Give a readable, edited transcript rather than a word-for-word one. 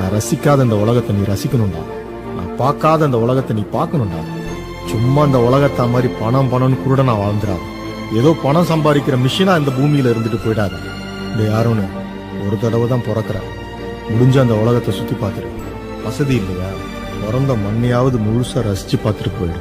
நான் ரசிக்காத இந்த உலகத்தை நீ ரசிக்கணும்டா. நான் பார்க்காத இந்த உலகத்தை நீ பார்க்கணும்டா. சும்மா இந்த உலகத்தை மாதிரி பணம் பணம்னு கூட நான் வாழ்ந்துடாது. ஏதோ பணம் சம்பாதிக்கிற மிஷினா இந்த பூமியில இருந்துட்டு போயிடாது. இந்த யாருன்னு ஒரு தடவை தான் பிறக்கிற. முடிஞ்ச அந்த உலகத்தை சுத்தி பார்த்துரு. வசதி இல்லையா, பிறந்த மண்ணையாவது முழுசா ரசிச்சு பார்த்துட்டு போயிடு.